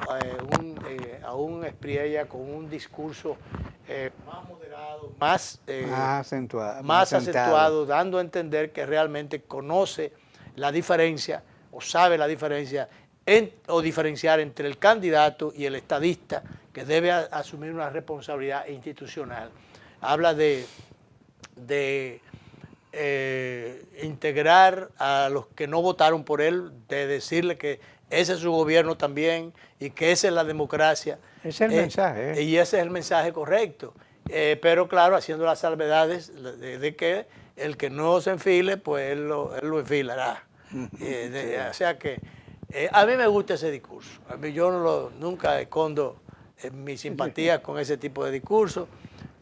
a un Espriella con un discurso más moderado, más acentuado, dando a entender que realmente conoce la diferencia o sabe la diferencia o diferenciar entre el candidato y el estadista, que debe asumir una responsabilidad institucional. Habla de integrar a los que no votaron por él, de decirle que ese es su gobierno también y que esa es la democracia. Ese es el mensaje. Y ese es el mensaje correcto. Pero claro, haciendo las salvedades de que el que no se enfile, pues él lo enfilará. O sea que a mí me gusta ese discurso. A mí yo nunca escondo mi simpatía con ese tipo de discurso,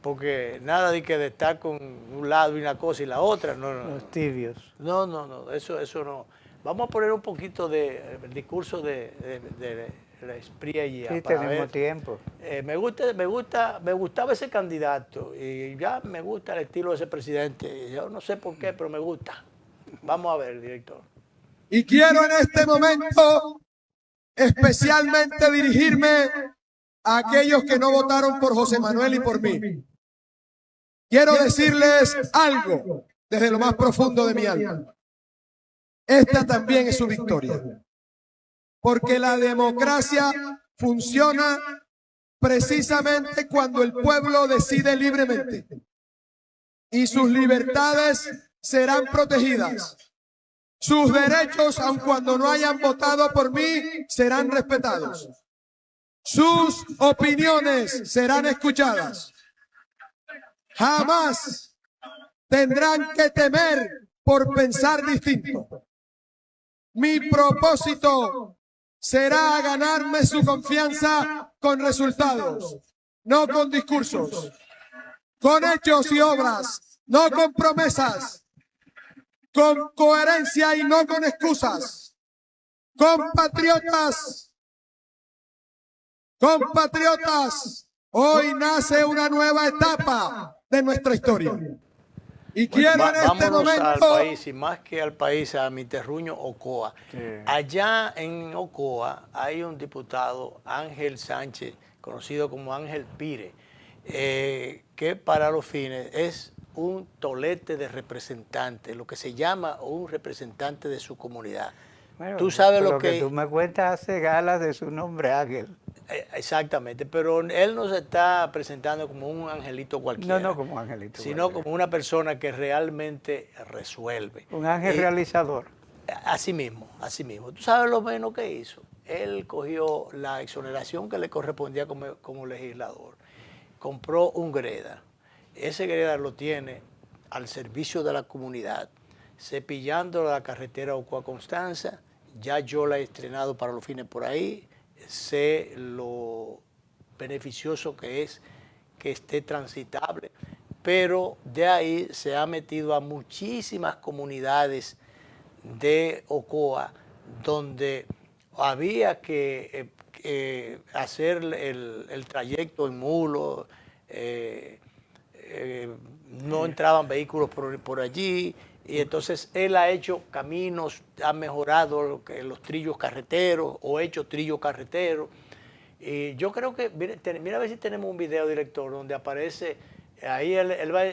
porque nada de que de estar con un lado y una cosa y la otra. Los tibios. No, eso no. Vamos a poner un poquito del discurso de la Espriella. Sí, tenemos tiempo. Me gustaba ese candidato y ya me gusta el estilo de ese presidente. Yo no sé por qué, pero me gusta. Vamos a ver, director. Y quiero en este momento especialmente dirigirme a aquellos que no votaron por José Manuel y por mí. Quiero decirles algo desde lo más profundo de mi alma. Esta también es su victoria. Porque la democracia funciona precisamente cuando el pueblo decide libremente. Y sus libertades serán protegidas. Sus derechos, aun cuando no hayan votado por mí, serán respetados. Sus opiniones serán escuchadas. Jamás tendrán que temer por pensar distinto. Mi propósito será ganarme su confianza con resultados, no con discursos, con hechos y obras, no con promesas, con coherencia y no con excusas. Compatriotas, hoy nace una nueva etapa de nuestra historia. Y quiero en este momento... al país, y más que al país, a mi terruño Ocoa. Sí. Allá en Ocoa hay un diputado, Ángel Sánchez, conocido como Ángel Pire, que para los fines es un tolete de representante, lo que se llama un representante de su comunidad. Bueno, tú sabes lo que tú me cuentas, hace gala de su nombre, Ángel. Exactamente, pero él no se está presentando como un angelito cualquiera. No como angelito. Sino cualquiera, como una persona que realmente resuelve. Un ángel realizador. Así mismo, así mismo. ¿Tú sabes lo menos que hizo? Él cogió la exoneración que le correspondía como legislador. Compró un Greda. Ese Greda lo tiene al servicio de la comunidad, cepillando la carretera Ocoa-Constanza. Ya yo la he estrenado para los fines por ahí. Sé lo beneficioso que es que esté transitable, pero de ahí se ha metido a muchísimas comunidades de Ocoa donde había que hacer el trayecto en mulo, no entraban vehículos por allí, y entonces él ha hecho caminos, ha mejorado los trillos carreteros o hecho trillos carreteros. Y yo creo que, mira a ver si tenemos un video, director, donde aparece, ahí él va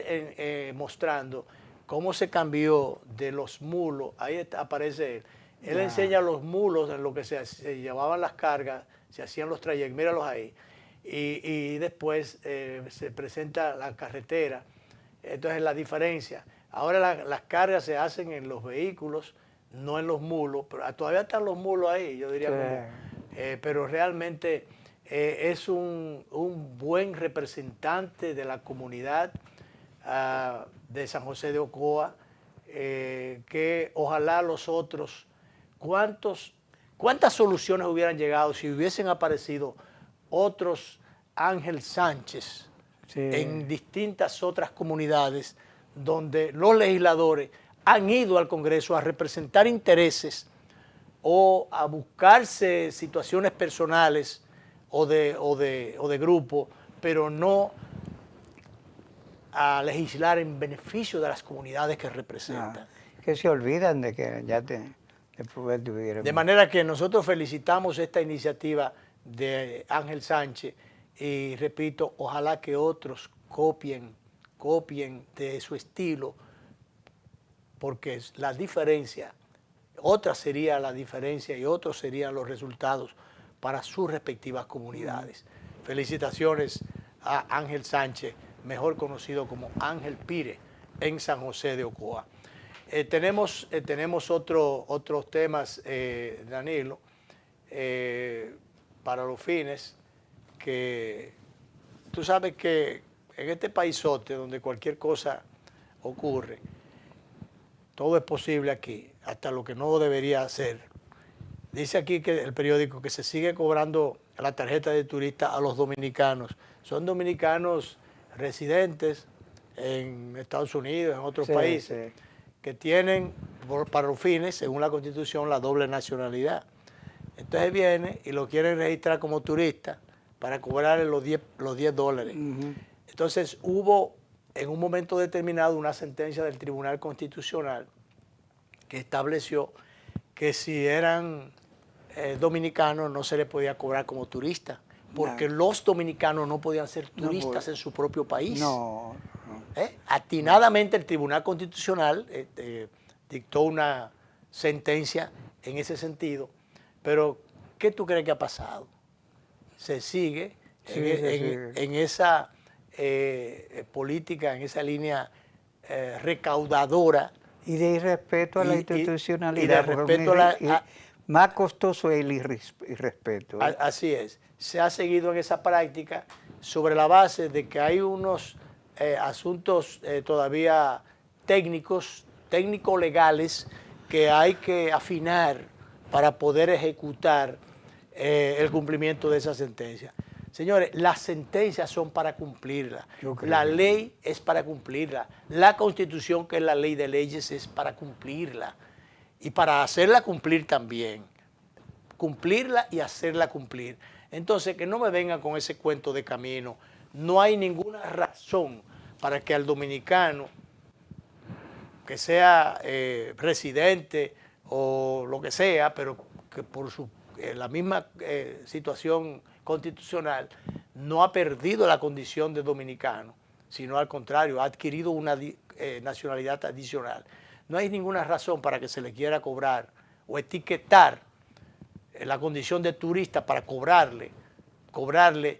mostrando cómo se cambió de los mulos, ahí aparece él. Él enseña los mulos en lo que se llevaban las cargas, se hacían los trayectos, míralos ahí. Y después se presenta la carretera. Entonces la diferencia. Ahora las cargas se hacen en los vehículos, no en los mulos, pero todavía están los mulos ahí, yo diría, pero realmente es un buen representante de la comunidad de San José de Ocoa, que ojalá los otros, ¿cuántas soluciones hubieran llegado si hubiesen aparecido otros Ángel Sánchez en distintas otras comunidades donde los legisladores han ido al Congreso a representar intereses o a buscarse situaciones personales o de grupo, pero no a legislar en beneficio de las comunidades que representan? Que se olvidan de que ya después tuvieron. De manera que nosotros felicitamos esta iniciativa de Ángel Sánchez y repito, ojalá que otros copien de su estilo, porque la diferencia, otra sería la diferencia y otros serían los resultados para sus respectivas comunidades. Felicitaciones a Ángel Sánchez, mejor conocido como Ángel Pire, en San José de Ocoa. Tenemos otros temas, Danilo, para los fines, que tú sabes que en este paisote donde cualquier cosa ocurre, todo es posible aquí, hasta lo que no debería ser. Dice aquí que el periódico que se sigue cobrando la tarjeta de turista a los dominicanos. Son dominicanos residentes en Estados Unidos, en otros países, que tienen para los fines, según la Constitución, la doble nacionalidad. Entonces viene y lo quieren registrar como turista para cobrarle los 10 dólares. Entonces hubo en un momento determinado una sentencia del Tribunal Constitucional que estableció que si eran dominicanos no se les podía cobrar como turista, porque los dominicanos no podían ser turistas en su propio país. Atinadamente el Tribunal Constitucional dictó una sentencia en ese sentido, pero ¿qué tú crees que ha pasado? Se sigue en esa política, en esa línea recaudadora. Y de irrespeto a la institucionalidad. Y de respeto más costoso es el irrespeto. Así es. Se ha seguido en esa práctica sobre la base de que hay unos asuntos todavía técnico-legales que hay que afinar para poder ejecutar el cumplimiento de esa sentencia. Señores, las sentencias son para cumplirlas. La ley es para cumplirla. La Constitución, que es la ley de leyes, es para cumplirla. Y para hacerla cumplir también. Cumplirla y hacerla cumplir. Entonces, que no me vengan con ese cuento de camino. No hay ninguna razón para que al dominicano, que sea residente o lo que sea, pero que por la misma situación constitucional, no ha perdido la condición de dominicano, sino al contrario, ha adquirido una nacionalidad adicional. No hay ninguna razón para que se le quiera cobrar o etiquetar la condición de turista para cobrarle $10.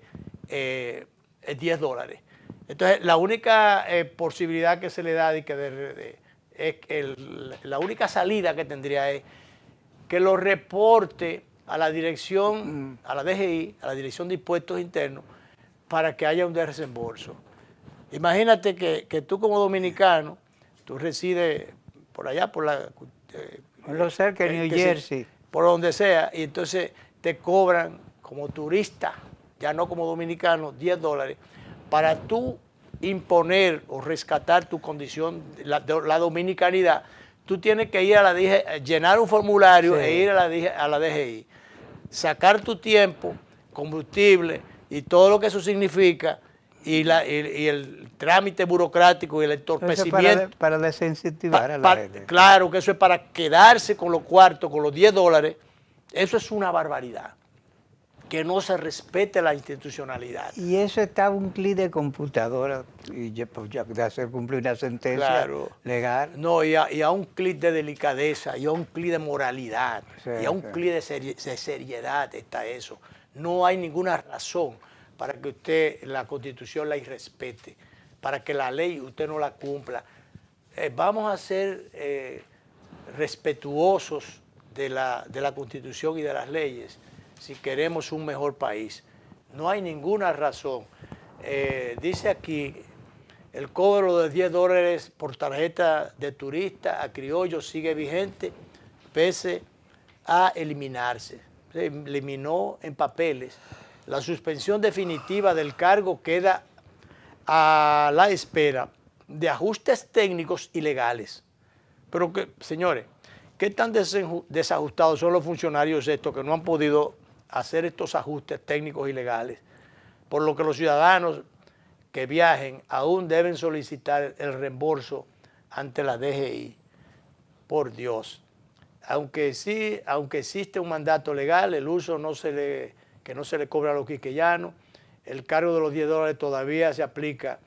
Entonces, la única posibilidad que se le da la única salida que tendría es que lo reporte a la dirección, a la DGI, a la Dirección de Impuestos Internos, para que haya un desembolso. Imagínate que tú como dominicano, tú resides por allá, por lo cerca de New Jersey, por donde sea, y entonces te cobran como turista, ya no como dominicano, $10 para tú imponer o rescatar tu condición, la dominicanidad. Tú tienes que ir a la DGI, llenar un formulario e ir a la DGI, sacar tu tiempo, combustible y todo lo que eso significa, y el trámite burocrático y el entorpecimiento. Para desincentivar a la gente. Claro que eso es para quedarse con los cuartos, con los $10. Eso es una barbaridad. Que no se respete la institucionalidad. Y eso está a un clic de computadora y ya de hacer cumplir una sentencia legal. No, y a un clic de delicadeza, y a un clic de moralidad, y a un clic de seriedad está eso. No hay ninguna razón para que usted la Constitución la irrespete, para que la ley usted no la cumpla. Vamos a ser respetuosos de la Constitución y de las leyes si queremos un mejor país. No hay ninguna razón. Dice aquí, el cobro de $10 por tarjeta de turista a criollo sigue vigente pese a eliminarse. Se eliminó en papeles. La suspensión definitiva del cargo queda a la espera de ajustes técnicos y legales. Pero, señores, ¿qué tan desajustados son los funcionarios estos que no han podido hacer estos ajustes técnicos y legales? Por lo que los ciudadanos que viajen aún deben solicitar el reembolso ante la DGI. Por Dios. Aunque existe un mandato legal, el uso que no se le cobra a los quiqueyanos, el cargo de los $10 todavía se aplica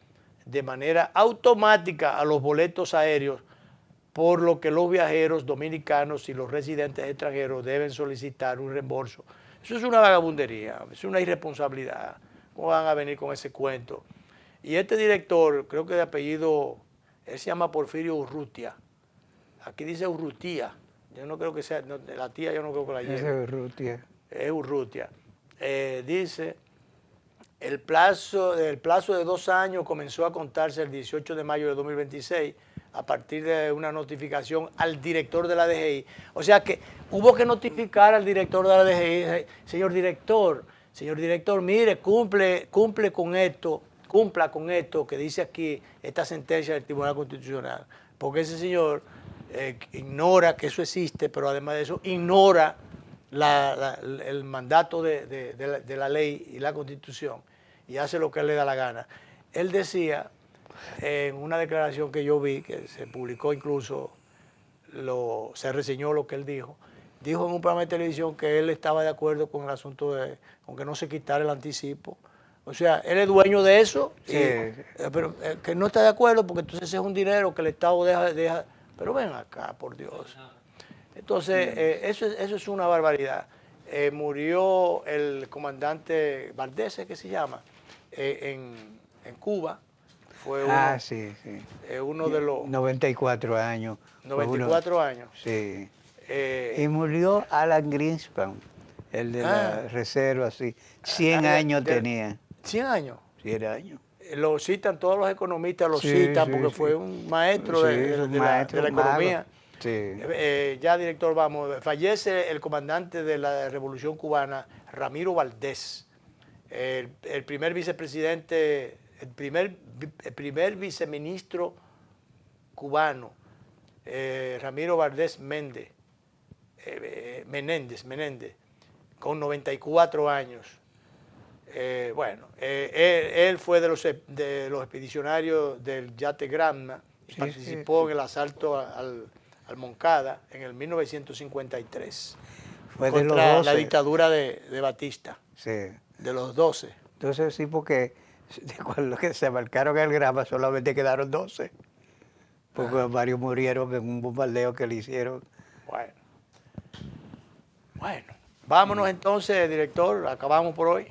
de manera automática a los boletos aéreos, por lo que los viajeros dominicanos y los residentes extranjeros deben solicitar un reembolso. Eso es una vagabundería, es una irresponsabilidad. ¿Cómo van a venir con ese cuento? Y este director, creo que de apellido, él se llama Porfirio Urrutia. Aquí dice Urrutia. Yo no creo que sea, la tía yo no creo que la lleve. Es Urrutia. Es Urrutia. Dice, el plazo de 2 años comenzó a contarse el 18 de mayo de 2026 a partir de una notificación al director de la DGI. O sea que hubo que notificar al director de la DGI, señor director, mire, cumpla con esto que dice aquí esta sentencia del Tribunal Constitucional, porque ese señor ignora que eso existe, pero además de eso ignora el mandato de la ley y la Constitución y hace lo que él le da la gana. Él decía en una declaración que yo vi, que se publicó incluso, se reseñó lo que él dijo en un programa de televisión que él estaba de acuerdo con el asunto con que no se quitara el anticipo. O sea, él es dueño de eso, sí. Pero que no está de acuerdo porque entonces es un dinero que el Estado deja. Pero ven acá, por Dios. Entonces, eso es una barbaridad. Murió el comandante Valdés, que se llama, en Cuba. Fue uno de los... 94 años. 94 años. Sí. Y murió Alan Greenspan, el de la reserva, sí. 100 años tenía. 100 años. 100 años. Lo citan, todos los economistas lo citan porque fue un maestro de la economía. Sí. Ya, director, vamos. Fallece el comandante de la Revolución Cubana, Ramiro Valdés, el primer vicepresidente, el primer viceministro cubano, Ramiro Valdés Menéndez, con 94 años. Él fue de los expedicionarios del yate Granma y participó en el asalto al Moncada en el 1953. Fue contra de los 12. La dictadura de Batista. Sí. De los 12. Entonces sí, porque Con los que se marcaron el grama solamente quedaron 12. Porque varios murieron en un bombardeo que le hicieron. Bueno, vámonos entonces, director. Acabamos por hoy.